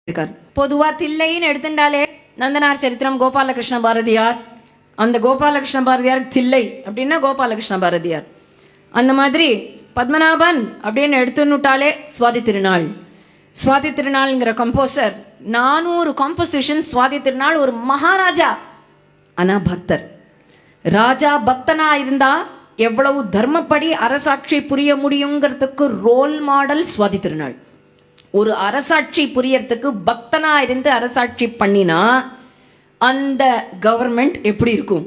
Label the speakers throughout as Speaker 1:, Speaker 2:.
Speaker 1: இருக்கார். பொதுவாக தில்லைன்னு எடுத்துட்டாலே நந்தனார் சரித்திரம், கோபாலகிருஷ்ண பாரதியார். அந்த கோபாலகிருஷ்ண பாரதியார் தில்லை அப்படின்னா கோபாலகிருஷ்ண பாரதியார். அந்த மாதிரி பத்மநாபன் அப்படின்னு எடுத்துன்னுட்டாலே சுவாதி திருநாள். சுவாதி திருநாள்ங்கிற கம்போசர் 400 காம்போசிஷன். சுவாதி திருநாள் ஒரு மகாராஜா, ஆனால் பக்தர். ராஜா பக்தனா இருந்தா எவ்வளவு தர்மப்படி அரசாட்சி புரிய முடியுங்கிறதுக்கு ரோல் மாடல் சுவாதி திருநாள். ஒரு அரசாட்சி புரியறதுக்கு பக்தனா இருந்து அரசாட்சி பண்ணினா அந்த கவர்மெண்ட் எப்படி இருக்கும்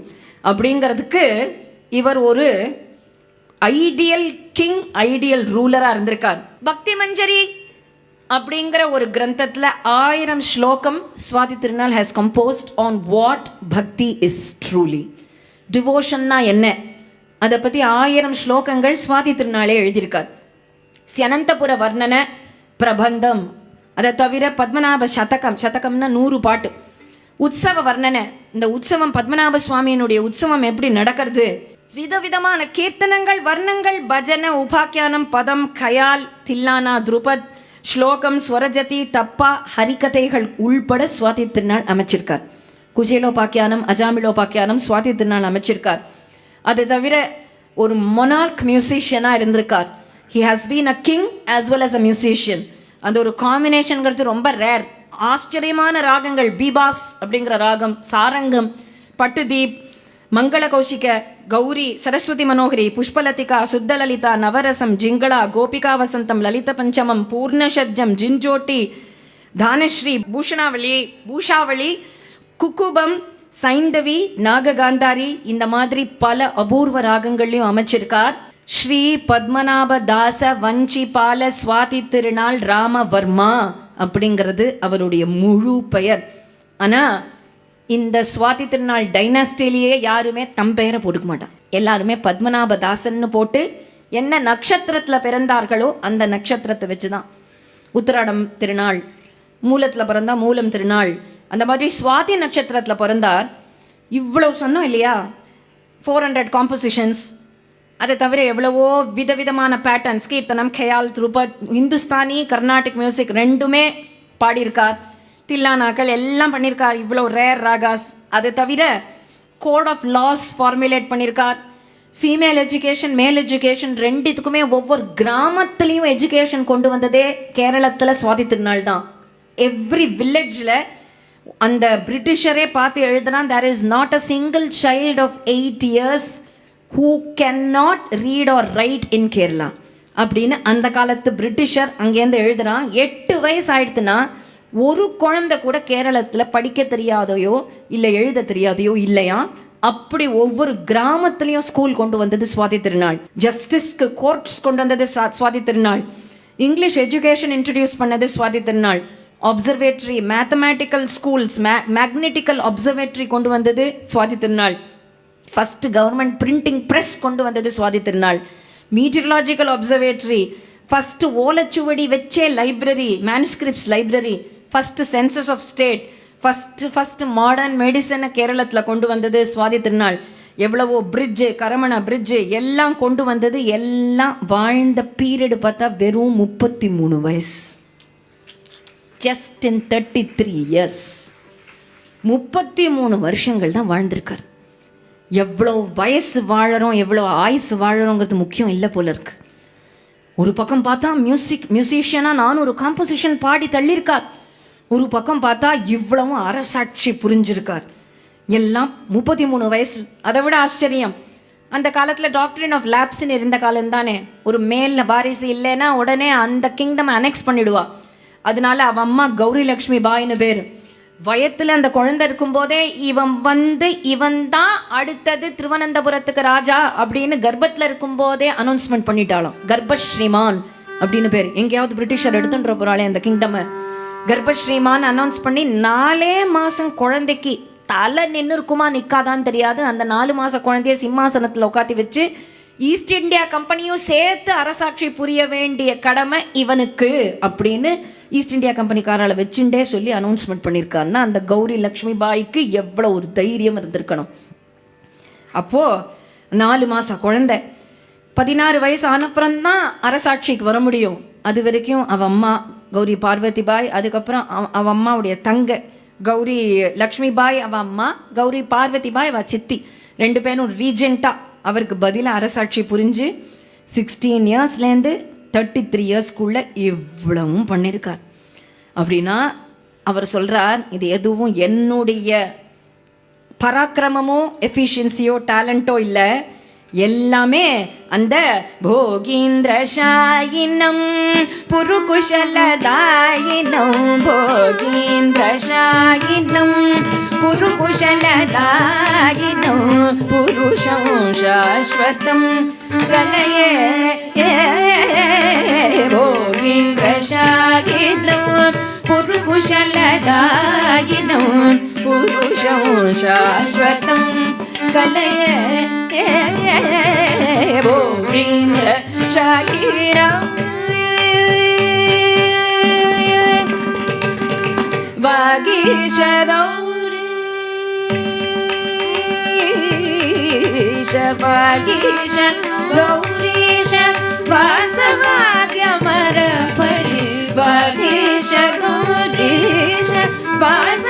Speaker 1: அப்படிங்கிறதுக்கு இவர் ஒரு ஐடியல் கிங், ஐடியல் ரூலராக இருந்திருக்கார். பக்தி மஞ்சரி அப்படிங்கிற ஒரு கிரந்தத்தில் 1000 ஸ்லோகம் சுவாதி திருநாள் ஹேஸ் கம்போஸ்ட் ஆன் வாட் பக்தி இஸ் ட்ரூலி. டிவோஷன்னா என்ன, அதை பற்றி 1000 ஸ்லோகங்கள் சுவாதி திருநாளே எழுதியிருக்கார். அனந்தபுர வர்ணனை, பிரபந்தம், அதை தவிர பத்மநாப சதகம், சதகம்னா 100 பாட்டு. உற்சவ வர்ணனை, இந்த உற்சவம் பத்மநாப சுவாமியினுடைய உற்சவம் எப்படி நடக்கிறது, விதவிதமான கீர்த்தனங்கள், வர்ணங்கள், பஜனை, உபாக்கியானம், பதம், கயால், தில்லானா, துருபத், ஸ்லோகம், ஸ்வரஜதி, தப்பா, ஹரிகதைகள் உள்பட சுவாதி திருநாள் அமைச்சிருக்கார். குஜேலோபாக்கியானம், அஜாமிலோபாக்கியானம் சுவாதி திருநாள் அமைச்சிருக்கார். அது தவிர ஒரு மொனார்க் மியூசிஷியனாக இருந்திருக்கார். He has been a king as well as a musician. அந்த ஒரு காம்பினேஷனுங்கிறது ரொம்ப ரேர். ஆச்சரியமான ராகங்கள், பீபாஸ் அப்படிங்கிற ராகம், சாரங்கம், பட்டுதீப், மங்கள கௌஷிக, கௌரி, சரஸ்வதி மனோகரி, புஷ்பலதிகா, சுத்தலலிதா, நவரசம், ஜிங்களா, கோபிகா வசந்தம், லலித பஞ்சமம், பூர்ணஷஜ்ஜம், ஜிஞ்சோட்டி, தானஸ்ரீ, பூஷாவளி, குக்குபம், சைந்தவி, நாககாந்தாரி, இந்த மாதிரி பல அபூர்வ ராகங்கள்லையும் அமைச்சிருக்கார். ஸ்ரீ பத்மநாப தாச வஞ்சிபால சுவாதி திருநாள் ராமவர்மா அப்படிங்கிறது அவருடைய முழு பெயர். ஆனால் இந்த சுவாதி திருநாள் டைனாஸ்டிலேயே யாருமே தம் பெயரை போட்டுக்க மாட்டான். எல்லாருமே பத்மநாப தாசன்னு போட்டு என்ன நட்சத்திரத்தில் பிறந்தார்களோ அந்த நட்சத்திரத்தை வச்சு தான். உத்திராடம் திருநாள், மூலத்தில் பிறந்தா மூலம் திருநாள், அந்த மாதிரி சுவாதி நட்சத்திரத்தில் பிறந்தார். இவ்வளோ சொன்னோம் இல்லையா, 400 காம்போசிஷன்ஸ். அதை தவிர எவ்வளவோ விதவிதமான பேட்டர்ன்ஸ், கீர்த்தனம், கயால், துருபத், ஹிந்துஸ்தானி, கர்நாடிக் மியூசிக் ரெண்டுமே பாடியிருக்கார். தில்லானாக்கள் எல்லாம் பண்ணியிருக்கார். இவ்வளோ ரேர் ராகாஸ். அதை தவிர கோட் ஆஃப் லாஸ் ஃபார்முலேட் பண்ணியிருக்கார். ஃபீமேல் எஜுகேஷன், மேல் எஜுகேஷன் ரெண்டுத்துக்குமே ஒவ்வொரு கிராமத்துலேயும் எஜுகேஷன் கொண்டு வந்ததே கேரளத்தில் சுவாதி திருநாள் தான். எவ்ரி வில்லேஜில் அந்த பிரிட்டிஷரே பார்த்து எழுதுனா, there is not a single child of 8 years who cannot read or write in Kerala அப்படின்னு அந்த காலத்து பிரிட்டிஷர் அங்கேருந்து எழுதுறான். 8 வயசு ஆயிடுத்துன்னா ஒரு குழந்தை கூட கேரளத்தில் படிக்க தெரியாதையோ இல்லை எழுத தெரியாதையோ இல்லையா. அப்படி ஒவ்வொரு கிராமத்துலேயும் ஸ்கூல் கொண்டு வந்தது சுவாதி திருநாள். ஜஸ்டிஸ்க்கு கோர்ட்ஸ் கொண்டு வந்தது சுவாதி திருநாள். இங்கிலீஷ் எஜுகேஷன் இன்ட்ரடியூஸ் பண்ணது சுவாதி திருநாள். Observatory, mathematical schools, magnetical observatory கொண்டு வந்தது சுவாதி திருநாள். ஃபஸ்ட்டு கவர்மெண்ட் பிரிண்டிங் ப்ரெஸ் கொண்டு வந்தது சுவாதி திருநாள். மீட்டரலாஜிக்கல் அப்சர்வேட்டரி, ஃபஸ்ட்டு ஓலைச்சுவடி வச்சே library, manuscripts library, first census of state, first modern மெடிசனை கேரளத்தில் கொண்டு வந்தது சுவாதி திருநாள். எவ்வளவோ பிரிட்ஜு, கரமண பிரிட்ஜு எல்லாம் கொண்டு வந்தது. எல்லாம் வாழ்ந்த பீரியடு பார்த்தா வெறும் 33 வயசு. ஜஸ்ட் இன் 33 years, 33 வருஷங்கள் தான் வாழ்ந்திருக்கார். எவ்வளோ வயசு வாழறோம், எவ்வளோ ஆயுசு வாழறோங்கிறது முக்கியம் இல்லை போல இருக்கு. ஒரு பக்கம் பார்த்தா மியூசிஷியனாக 400 காம்போசிஷன் பாடி தள்ளியிருக்கார். ஒரு பக்கம் பார்த்தா இவ்வளவும் அரசாட்சி புரிஞ்சிருக்கார். எல்லாம் 33 வயசு. அதை விட ஆச்சரியம், அந்த காலத்தில் டாக்டரின் ஆஃப் லேப்ஸ்ன்னு இருந்த காலம் தானே. ஒரு மேல் வாரிசு இல்லைன்னா உடனே அந்த கிங்டம் அனெக்ஸ் பண்ணிடுவா. அதனால அவன் அம்மா கௌரி லக்ஷ்மி பாய்னு பேர். வயத்தில் அந்த குழந்தை இருக்கும்போதே இவன் தான் அடுத்தது திருவனந்தபுரத்துக்கு ராஜா அப்படின்னு கர்ப்பத்தில் இருக்கும்போதே அனௌன்ஸ்மெண்ட் பண்ணிட்டாலும். கர்ப்பஸ்ரீமான் அப்படின்னு பேர். எங்கேயாவது பிரிட்டிஷர் எடுத்துன்ற போகிறாளே அந்த கிங்டமை, கர்ப்பஸ்ரீமான் அனௌன்ஸ் பண்ணி 4 மாதம் குழந்தைக்கு தலை நின்று இருக்குமா நிற்காதான்னு தெரியாது. அந்த 4 மாத குழந்தைய சிம்மாசனத்தில் உட்காத்தி வச்சு ஈஸ்ட் இந்தியா கம்பெனியும் சேர்த்து அரசாட்சி புரிய வேண்டிய கடமை இவனுக்கு அப்படின்னு ஈஸ்ட் இந்தியா கம்பெனிக்காரால் வச்சுட்டே சொல்லி அனௌன்ஸ்மெண்ட் பண்ணியிருக்காருன்னா அந்த கௌரி லக்ஷ்மி பாய்க்கு எவ்வளோ ஒரு தைரியம் இருந்திருக்கணும். அப்போது 4 மாத குழந்தை 16 வயசு ஆனப்புறம்தான் அரசாட்சிக்கு வர முடியும். அது வரைக்கும் அவள் அம்மா கௌரி பார்வதி பாய், அதுக்கப்புறம் அவள் அம்மாவுடைய தங்க கௌரி லக்ஷ்மி பாய் அவள் அம்மா, கௌரி பார்வதி பாய் அவள் சித்தி, 2 பேரும் ரீஜெண்ட்டாக அவருக்கு பதிலாக அரசாட்சி புரிஞ்சு 16 இயர்ஸ்லேருந்து 33 இயர்ஸ்க்குள்ளே இவ்வளவும் பண்ணியிருக்கார். அப்படின்னா அவர் சொல்கிறார், இது எதுவும் என்னுடைய பராக்கிரமமோ எஃபிஷியன்சியோ டேலண்ட்டோ இல்லை, எல்லாமே அந்த போகீந்திரஷாயினம் புருகுஷலதாயினம், போகீந்திரஷாயினம் புருகுஷலதாயினம் புருஷம் சாஸ்வதம் கலயே போகீந்திரஷாயினம் புருகுஷலதாயினம் புருஷம் சாஸ்வதம் கலயே போகீந்திரஷாயினம் வாகீஷ கௌரீஷ வாகீஷ கௌரீஷ வாசவாக்யமர பரி வாகீஷ கௌரீஷ வாச